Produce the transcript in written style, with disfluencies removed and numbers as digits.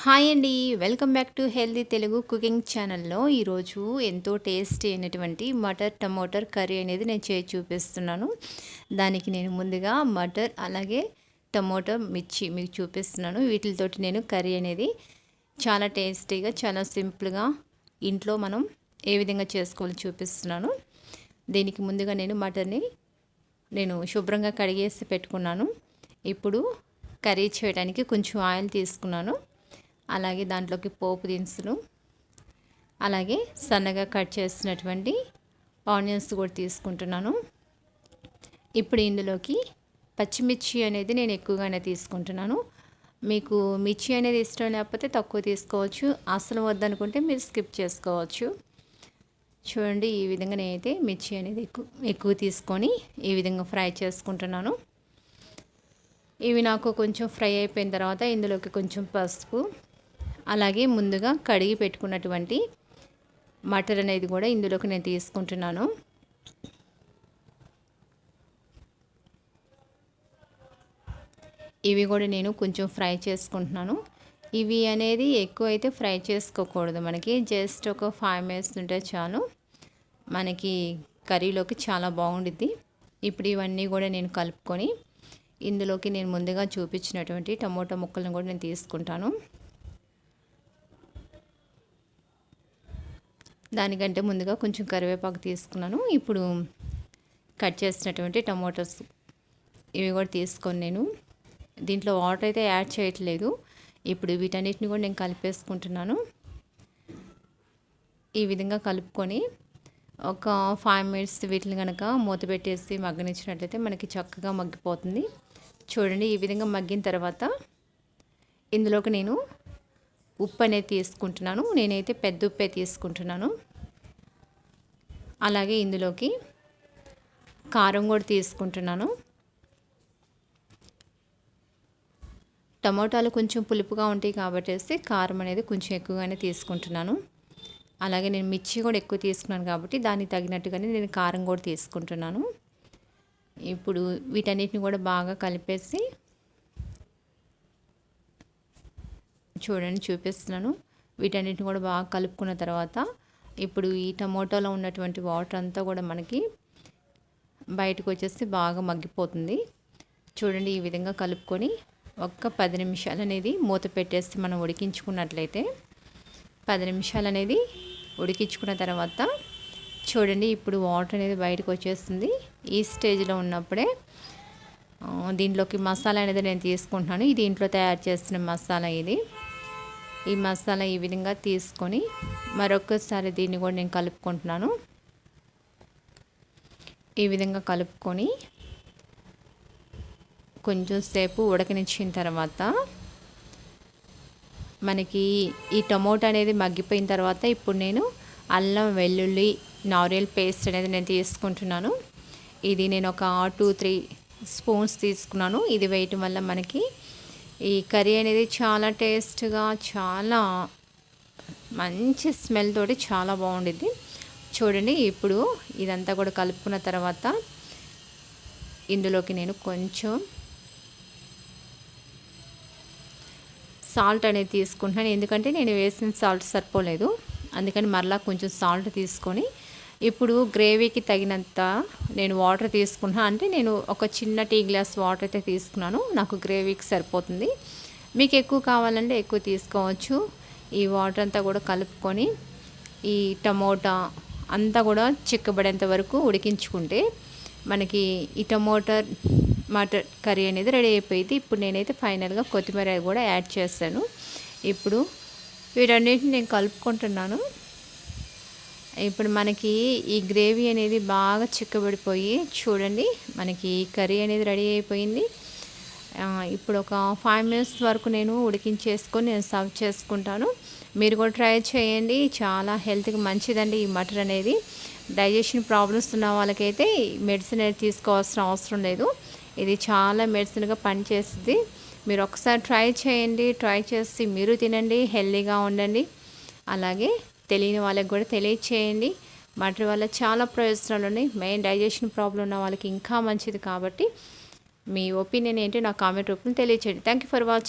Hi అండి, welcome back to healthy Telugu cooking ఛానల్లో. ఈరోజు ఎంతో టేస్టీ అయినటువంటి మటర్ టమోటర్ కర్రీ అనేది నేను చేసి చూపిస్తున్నాను. దానికి నేను ముందుగా మటర్ అలాగే టమోటో మిర్చి మీకు చూపిస్తున్నాను. వీటితోటి నేను కర్రీ అనేది చాలా టేస్టీగా చాలా సింపుల్గా ఇంట్లో మనం ఏ విధంగా చేసుకోవాలో చూపిస్తున్నాను. దీనికి ముందుగా నేను మటర్ని శుభ్రంగా కడిగేసి పెట్టుకున్నాను. ఇప్పుడు కర్రీ చేయడానికి కొంచెం ఆయిల్ తీసుకున్నాను. అలాగే దాంట్లోకి పోపు దినుసులు, అలాగే సన్నగా కట్ చేసినటువంటి ఆనియన్స్ కూడా తీసుకుంటున్నాను. ఇప్పుడు ఇందులోకి పచ్చిమిర్చి అనేది నేను ఎక్కువగానే తీసుకుంటున్నాను. మీకు మిర్చి అనేది ఇష్టం లేకపోతే తక్కువ తీసుకోవచ్చు, అసలు వద్దనుకుంటే మీరు స్కిప్ చేసుకోవచ్చు. చూడండి, ఈ విధంగా నేనైతే మిర్చి అనేది ఎక్కువ తీసుకొని ఈ విధంగా ఫ్రై చేసుకుంటున్నాను. ఇవి నాకు కొంచెం ఫ్రై అయిపోయిన తర్వాత ఇందులోకి కొంచెం పసుపు, అలాగే ముందుగా కడిగి పెట్టుకున్నటువంటి మటర్ అనేది కూడా ఇందులోకి నేను తీసుకుంటున్నాను. ఇవి కూడా నేను కొంచెం ఫ్రై చేసుకుంటున్నాను. ఇవి అనేది ఎక్కువ అయితే ఫ్రై చేసుకోకూడదు, మనకి జస్ట్ ఒక 5 మినిట్స్ ఉంటే చాలు, మనకి కర్రీలోకి చాలా బాగుండిద్ది. ఇప్పుడు ఇవన్నీ కూడా నేను కలుపుకొని ఇందులోకి నేను ముందుగా చూపించినటువంటి టమోటా ముక్కలను కూడా నేను తీసుకుంటాను. దానికంటే ముందుగా కొంచెం కరివేపాకు తీసుకున్నాను. ఇప్పుడు కట్ చేసినటువంటి టమోటాస్ ఇవి కూడా తీసుకొని నేను దీంట్లో వాటర్ అయితే యాడ్ చేయట్లేదు. ఇప్పుడు వీటన్నిటిని కూడా నేను కలిపేసుకుంటున్నాను. ఈ విధంగా కలుపుకొని ఒక 5 మినిట్స్ వీటిని కనుక మూత పెట్టేసి మగ్గనిచ్చినట్లయితే మనకి చక్కగా మగ్గిపోతుంది. చూడండి, ఈ విధంగా మగ్గిన తర్వాత ఇందులోకి నేను ఉప్పు అనేది తీసుకుంటున్నాను. నేనైతే పెద్ద ఉప్పే తీసుకుంటున్నాను. అలాగే ఇందులోకి కారం కూడా తీసుకుంటున్నాను. టమోటాలు కొంచెం పులుపుగా ఉంటాయి కాబట్టి కారం అనేది కొంచెం ఎక్కువగానే తీసుకుంటున్నాను. అలాగే నేను మిర్చి కూడా ఎక్కువ తీసుకున్నాను కాబట్టి దానికి తగినట్టుగానే నేను కారం కూడా తీసుకుంటున్నాను. ఇప్పుడు వీటన్నిటిని కూడా బాగా కలిపేసి చూపిస్తున్నాను. వీటన్నిటిని కూడా బాగా కలుపుకున్న తర్వాత ఇప్పుడు ఈ టమోటాలో ఉన్నటువంటి వాటర్ అంతా కూడా మనకి బయటకు వచ్చేసి బాగా మగ్గిపోతుంది. చూడండి, ఈ విధంగా కలుపుకొని ఒక్క 10 నిమిషాలు అనేది మూత పెట్టేసి మనం ఉడికించుకున్నట్లయితే 10 నిమిషాలు అనేది ఉడికించుకున్న తర్వాత చూడండి, ఇప్పుడు వాటర్ అనేది బయటకు వచ్చేస్తుంది. ఈ స్టేజ్లో ఉన్నప్పుడే దీంట్లోకి మసాలా అనేది నేను తీసుకుంటున్నాను. ఇది ఇంట్లో తయారు చేసిన మసాలా. ఈ మసాలా ఈ విధంగా తీసుకొని మరొకసారి దీన్ని కూడా నేను కలుపుకుంటున్నాను. ఈ విధంగా కలుపుకొని కొంచెం సేపు ఉడకనిచ్చిన తర్వాత మనకి ఈ టమోటా అనేది మగ్గిపోయిన తర్వాత ఇప్పుడు నేను అల్లం వెల్లుల్లి నారియల్ పేస్ట్ అనేది నేను తీసుకుంటున్నాను. ఇది నేను ఒక 2-3 స్పూన్స్ తీసుకున్నాను. ఇది వేయటం వల్ల మనకి ఈ కర్రీ అనేది చాలా టేస్ట్గా చాలా మంచి స్మెల్ తోటి చాలా బాగుండిద్ది. చూడండి, ఇప్పుడు ఇదంతా కూడా కలుపుకున్న తర్వాత ఇందులోకి నేను కొంచెం సాల్ట్ అనేది తీసుకుంటున్నాను. ఎందుకంటే నేను వేసిన సాల్ట్ సరిపోలేదు, అందుకని మరలా కొంచెం సాల్ట్ తీసుకొని ఇప్పుడు గ్రేవీకి తగినంత నేను వాటర్ తీసుకున్నాను. అంటే నేను ఒక చిన్న టీ గ్లాస్ వాటర్ అయితే తీసుకున్నాను. నాకు గ్రేవీకి సరిపోతుంది. మీకు ఎక్కువ కావాలంటే ఎక్కువ తీసుకోవచ్చు. ఈ వాటర్ అంతా కూడా కలుపుకొని ఈ టమోటా అంతా కూడా చిక్కబడేంత వరకు ఉడికించుకుంటే మనకి ఈ మటర్ కర్రీ అనేది రెడీ అయిపోయింది. ఇప్పుడు నేనైతే ఫైనల్గా కొత్తిమీర కూడా యాడ్ చేస్తాను. ఇప్పుడు వీటన్నిటిని నేను కలుపుకుంటున్నాను. ఇప్పుడు మనకి ఈ గ్రేవీ అనేది బాగా చిక్కబడిపోయి చూడండి, మనకి కర్రీ అనేది రెడీ అయిపోయింది. ఇప్పుడు ఒక 5 మినిట్స్ వరకు నేను ఉడికించేసుకొని నేను సర్వ్ చేసుకుంటాను. మీరు కూడా ట్రై చేయండి, చాలా హెల్త్కి మంచిదండి ఈ మటర్ అనేది. డైజెషన్ ప్రాబ్లమ్స్ ఉన్న వాళ్ళకైతే మెడిసిన్ అనేది తీసుకోవాల్సిన అవసరం లేదు. ఇది చాలా మెడిసిన్గా పనిచేస్తుంది. మీరు ఒకసారి ట్రై చేయండి, ట్రై చేసి మీరు తినండి, హెల్తీగా ఉండండి. అలాగే తెలియని వాళ్ళకి కూడా తెలియచేయండి. మటర్ వల్ల చాలా ప్రయోజనాలు ఉన్నాయి. మెయిన్ డైజెషన్ ప్రాబ్లం ఉన్న వాళ్ళకి ఇంకా మంచిది కాబట్టి మీ ఒపీనియన్ ఏంటో నా కామెంట్ రూపంలో తెలియచేయండి. Thank you for watching.